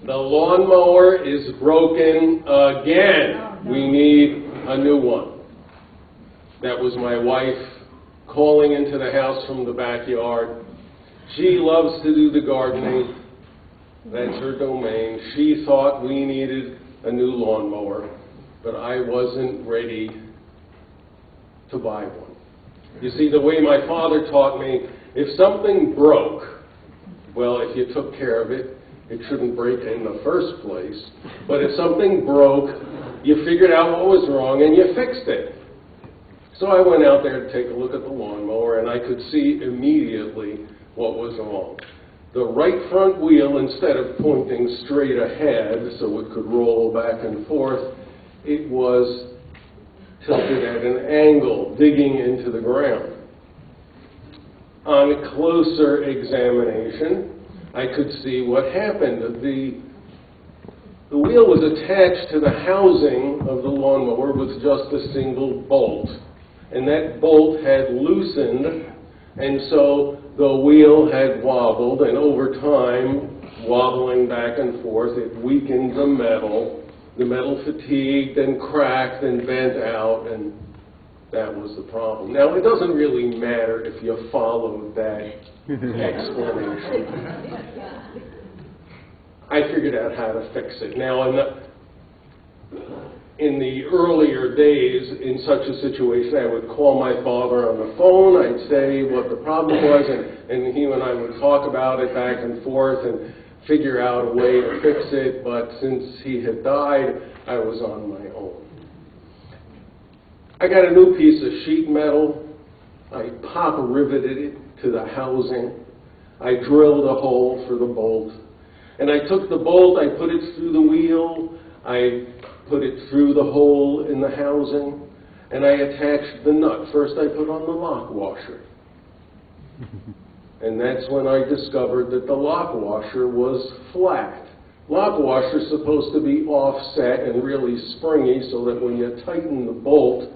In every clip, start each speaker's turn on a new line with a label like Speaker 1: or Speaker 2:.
Speaker 1: The lawnmower is broken again. We need a new one. That was my wife calling into the house from the backyard. She loves to do the gardening. That's her domain. She thought we needed a new lawnmower, but I wasn't ready to buy one. You see, the way my father taught me, if something broke, well, if you took care of it, it shouldn't break in the first place. But if something broke, you figured out what was wrong and you fixed it. So I went out there to take a look at the lawnmower, and I could see immediately what was wrong. The right front wheel, instead of pointing straight ahead so it could roll back and forth, it was tilted at an angle, digging into the ground. On a closer examination, I could see what happened. The wheel was attached to the housing of the lawnmower with just a single bolt. And that bolt had loosened, and so the wheel had wobbled, and over time, wobbling back and forth, it weakened the metal. The metal fatigued and cracked and bent out, and that was the problem. Now, it doesn't really matter if you follow that explanation. I figured out how to fix it. Now, in the earlier days, in such a situation, I would call my father on the phone. I'd say what the problem was, and he and I would talk about it back and forth and figure out a way to fix it. But since he had died, I was on my own. I got a new piece of sheet metal. I riveted it to the housing. I drilled a hole for the bolt. And I took the bolt, I put it through the wheel, I put it through the hole in the housing, and I attached the nut. First I put on the lock washer. And that's when I discovered that the lock washer was flat. Lock washer's supposed to be offset and really springy so that when you tighten the bolt,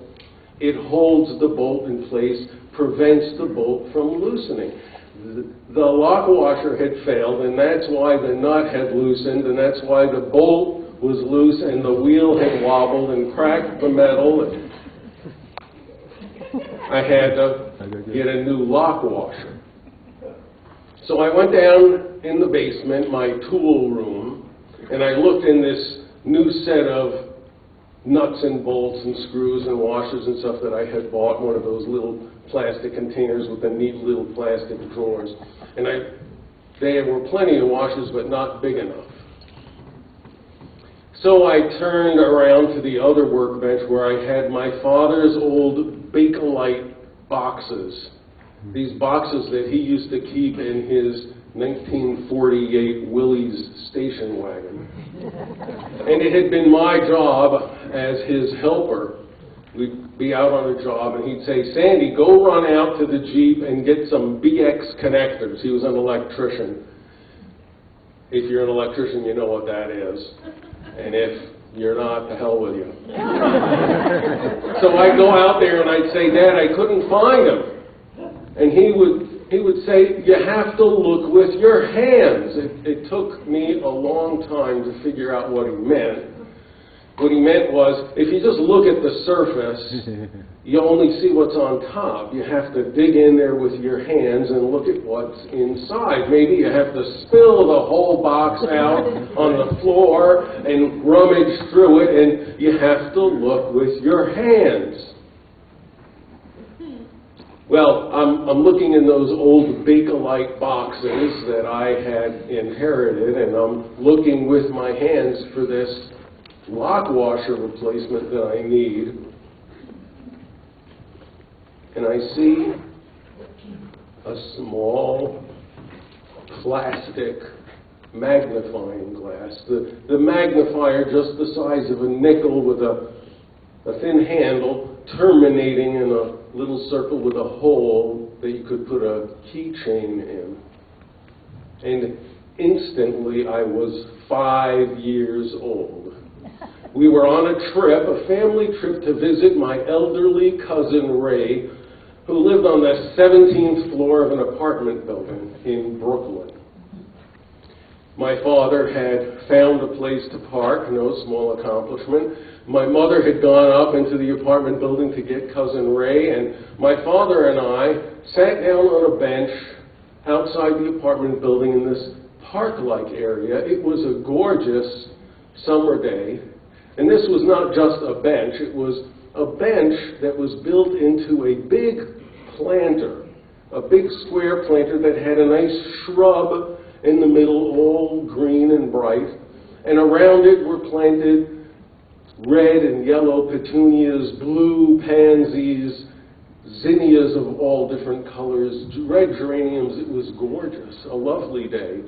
Speaker 1: it holds the bolt in place, prevents the bolt from loosening. The lock washer had failed, and that's why the nut had loosened, and that's why the bolt was loose, and the wheel had wobbled and cracked the metal. And I had to get a new lock washer. So I went down in the basement, my tool room, and I looked in this new set of nuts and bolts and screws and washers and stuff that I had bought, one of those little plastic containers with the neat little plastic drawers. And there were plenty of washers, but not big enough. So I turned around to the other workbench where I had my father's old Bakelite boxes. These boxes that he used to keep in his 1948 Willys station wagon. And it had been my job as his helper. We'd be out on a job and he'd say, "Sandy, go run out to the Jeep and get some BX connectors." He was an electrician. If you're an electrician, you know what that is. And if you're not, the hell with you. So I'd go out there and I'd say, "Dad, I couldn't find them." And he would say, "You have to look with your hands." It took me a long time to figure out what he meant. What he meant was, if you just look at the surface, you only see what's on top. You have to dig in there with your hands and look at what's inside. Maybe you have to spill the whole box out on the floor and rummage through it, and you have to look with your hands. Well, I'm looking in those old Bakelite boxes that I had inherited, and I'm looking with my hands for this lock washer replacement that I need. And I see a small plastic magnifying glass. The magnifier just the size of a nickel with a thin handle terminating in a little circle with a hole that you could put a keychain in. And instantly I was 5 years old. We were on a trip, a family trip, to visit my elderly cousin Ray, who lived on the 17th floor of an apartment building in Brooklyn. My father had found a place to park, no small accomplishment. My mother had gone up into the apartment building to get Cousin Ray, and my father and I sat down on a bench outside the apartment building in this park-like area. It was a gorgeous summer day, and this was not just a bench. It was a bench that was built into a big planter, a big square planter that had a nice shrub in the middle, all green and bright, and around it were planted red and yellow petunias, blue pansies, zinnias of all different colors, red geraniums. It was gorgeous, a lovely day.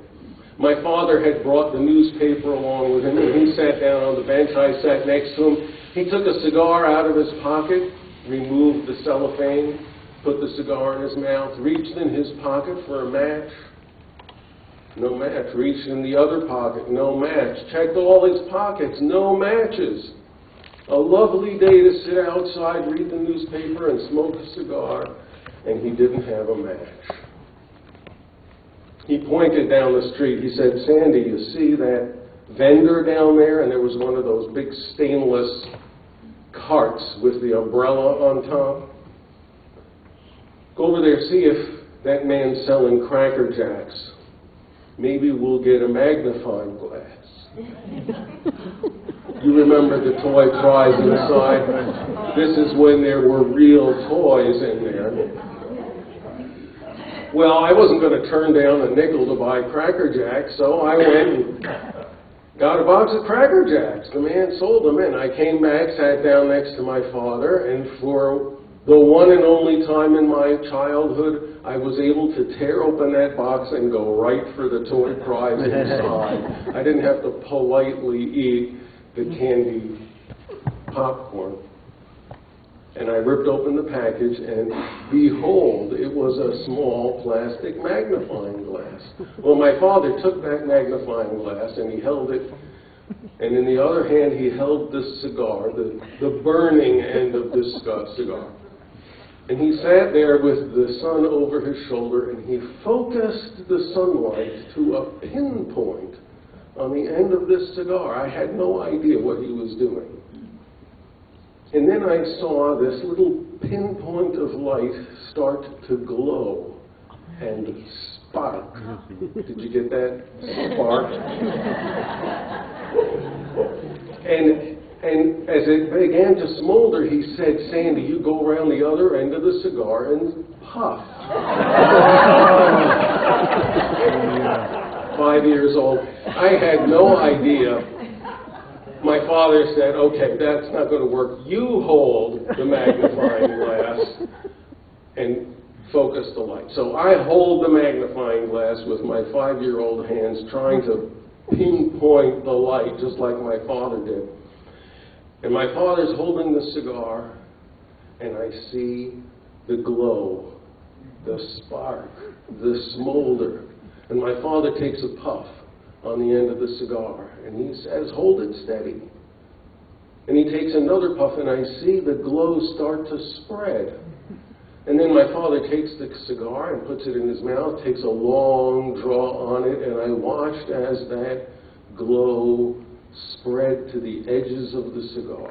Speaker 1: My father had brought the newspaper along with him, and he sat down on the bench. I sat next to him. He took a cigar out of his pocket, removed the cellophane, put the cigar in his mouth, reached in his pocket for a match. No match. Reached in the other pocket. No match. Checked all his pockets. No matches. A lovely day to sit outside, read the newspaper, and smoke a cigar, and he didn't have a match. He pointed down the street. He said, "Sandy, you see that vendor down there?" And there was one of those big stainless carts with the umbrella on top. "Go over there, see if that man's selling Cracker Jacks. Maybe we'll get a magnifying glass." You remember the toy prize inside? This is when there were real toys in there. Well, I wasn't going to turn down a nickel to buy Cracker Jacks, so I went and got a box of Cracker Jacks. The man sold them, and I came back, sat down next to my father, and for the one and only time in my childhood, I was able to tear open that box and go right for the toy prize inside. I didn't have to politely eat the candy popcorn. And I ripped open the package, and behold, it was a small plastic magnifying glass. Well, my father took that magnifying glass, and he held it, and in the other hand, he held this cigar, the burning end of this cigar. And he sat there with the sun over his shoulder, and he focused the sunlight to a pinpoint on the end of this cigar. I had no idea what he was doing. And then I saw this little pinpoint of light start to glow and spark. Did you get that? Spark. And as it began to smolder, he said, "Sandy, you go around the other end of the cigar and puff." 5 years old. I had no idea. My father said, "Okay, that's not going to work. You hold the magnifying glass and focus the light." So I hold the magnifying glass with my 5-year-old hands, trying to pinpoint the light just like my father did. And my father's holding the cigar, and I see the glow, the spark, the smolder. And my father takes a puff on the end of the cigar, and he says, "Hold it steady." And he takes another puff, and I see the glow start to spread. And then my father takes the cigar and puts it in his mouth, takes a long draw on it, and I watched as that glow spread to the edges of the cigar.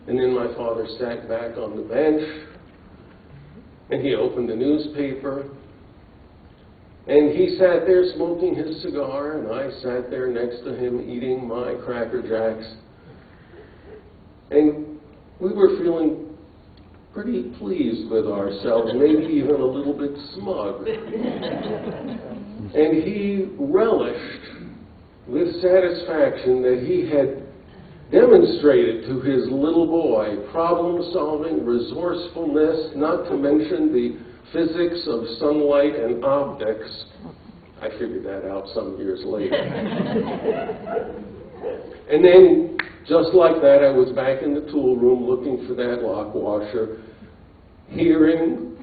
Speaker 1: And then my father sat back on the bench, and he opened the newspaper, and he sat there smoking his cigar, and I sat there next to him eating my Cracker Jacks. And we were feeling pretty pleased with ourselves, maybe even a little bit smug. And he relished with satisfaction that he had demonstrated to his little boy problem-solving, resourcefulness, not to mention the physics of sunlight and optics. I figured that out some years later. And then, just like that, I was back in the tool room looking for that lock washer, hearing,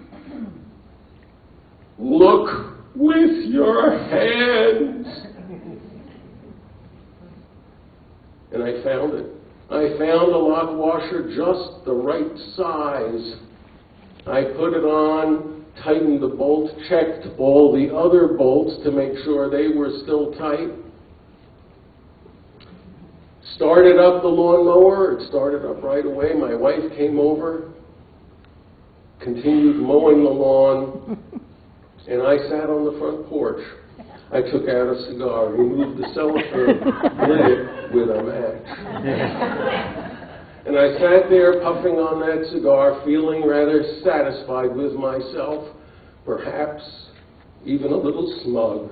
Speaker 1: "Look with your hands." And I found it. I found a lock washer just the right size. I put it on, tightened the bolt, checked all the other bolts to make sure they were still tight. Started up the lawnmower. It started up right away. My wife came over, continued mowing the lawn, and I sat on the front porch. I took out a cigar, removed the cellophane, lit it with a match. And I sat there puffing on that cigar, feeling rather satisfied with myself, perhaps even a little smug.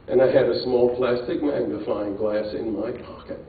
Speaker 1: And I had a small plastic magnifying glass in my pocket.